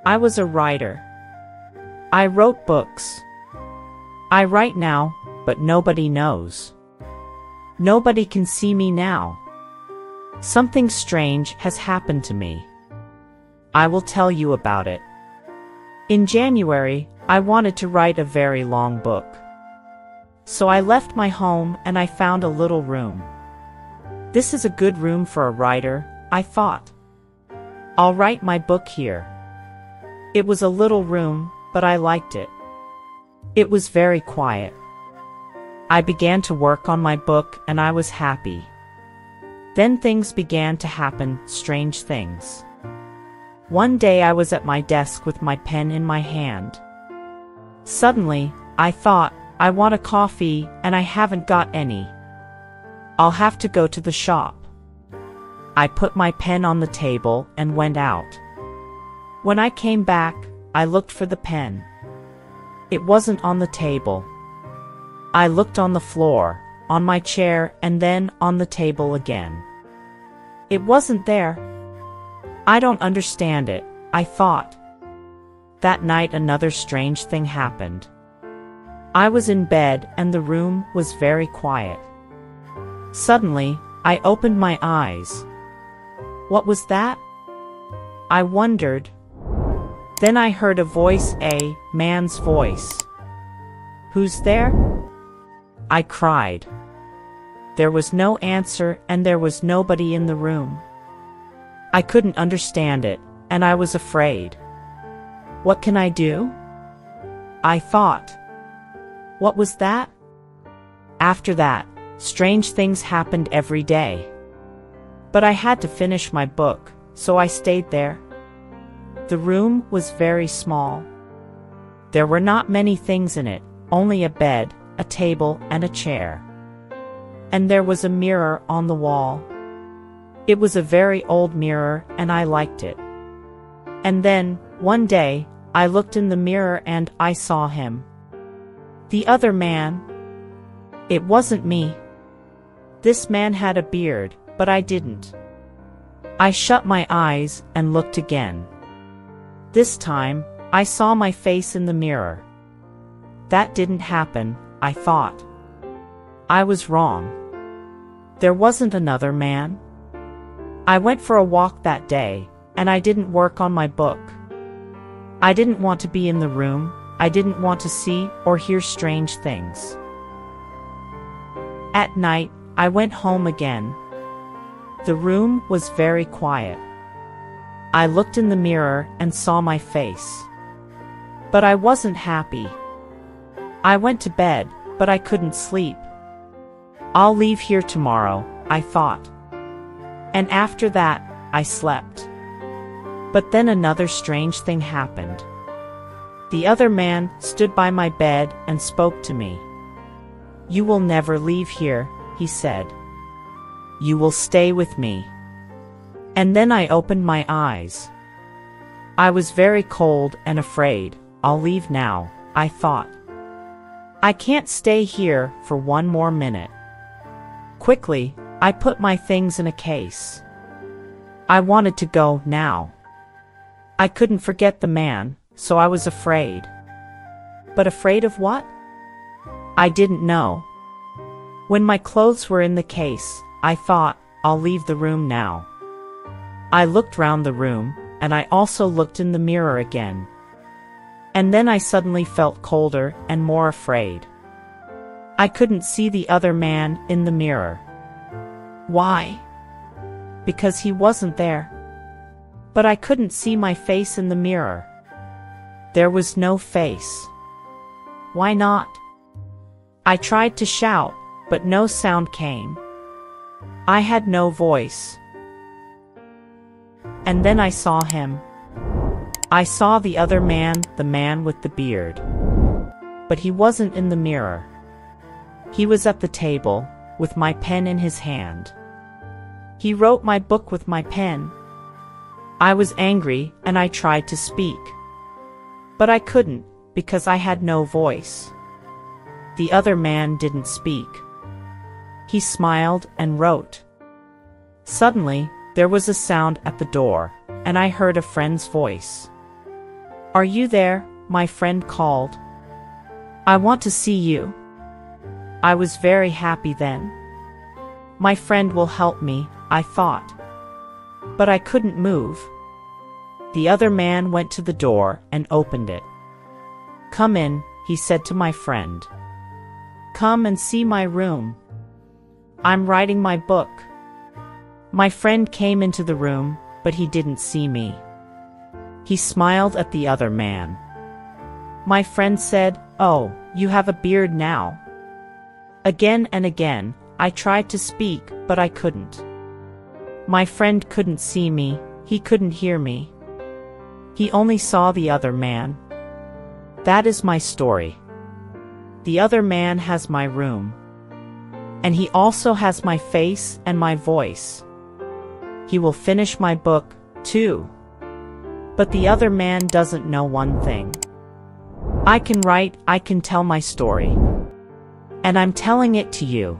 I was a writer. I wrote books. I write now, but nobody knows. Nobody can see me now. Something strange has happened to me. I will tell you about it. In January, I wanted to write a very long book. So I left my home and I found a little room. This is a good room for a writer, I thought. I'll write my book here. It was a little room, but I liked it. It was very quiet. I began to work on my book and I was happy. Then things began to happen, strange things. One day I was at my desk with my pen in my hand. Suddenly, I thought, I want a coffee and I haven't got any. I'll have to go to the shop. I put my pen on the table and went out. When I came back, I looked for the pen. It wasn't on the table. I looked on the floor, on my chair, and then on the table again. It wasn't there. I don't understand it, I thought. That night another strange thing happened. I was in bed and the room was very quiet. Suddenly, I opened my eyes. What was that? I wondered. Then I heard a voice, a man's voice. Who's there? I cried. There was no answer and there was nobody in the room. I couldn't understand it, and I was afraid. What can I do? I thought. What was that? After that, strange things happened every day. But I had to finish my book, so I stayed there. The room was very small. There were not many things in it, only a bed, a table, and a chair. And there was a mirror on the wall. It was a very old mirror, and I liked it. And then, one day, I looked in the mirror and I saw him. The other man. It wasn't me. This man had a beard, but I didn't. I shut my eyes and looked again. This time, I saw my face in the mirror. That didn't happen, I thought. I was wrong. There wasn't another man. I went for a walk that day, and I didn't work on my book. I didn't want to be in the room, I didn't want to see or hear strange things. At night, I went home again. The room was very quiet. I looked in the mirror and saw my face. But I wasn't happy. I went to bed, but I couldn't sleep. I'll leave here tomorrow, I thought. And after that, I slept. But then another strange thing happened. The other man stood by my bed and spoke to me. You will never leave here, he said. You will stay with me. And then I opened my eyes. I was very cold and afraid. I'll leave now, I thought. I can't stay here for one more minute. Quickly, I put my things in a case. I wanted to go now. I couldn't forget the man, so I was afraid. But afraid of what? I didn't know. When my clothes were in the case, I thought, I'll leave the room now. I looked round the room, and I also looked in the mirror again. And then I suddenly felt colder and more afraid. I couldn't see the other man in the mirror. Why? Because he wasn't there. But I couldn't see my face in the mirror. There was no face. Why not? I tried to shout, but no sound came. I had no voice. And then I saw him. I saw the other man, the man with the beard. But he wasn't in the mirror. He was at the table, with my pen in his hand. He wrote my book with my pen. I was angry and I tried to speak. But I couldn't, because I had no voice. The other man didn't speak. He smiled and wrote. Suddenly, there was a sound at the door, and I heard a friend's voice. Are you there? My friend called. I want to see you. I was very happy then. My friend will help me, I thought. But I couldn't move. The other man went to the door and opened it. Come in, he said to my friend. Come and see my room. I'm writing my book. My friend came into the room, but he didn't see me. He smiled at the other man. My friend said, "Oh, you have a beard now." Again and again, I tried to speak, but I couldn't. My friend couldn't see me, he couldn't hear me. He only saw the other man. That is my story. The other man has my room. And he also has my face and my voice. He will finish my book, too. But the other man doesn't know one thing. I can write, I can tell my story. And I'm telling it to you.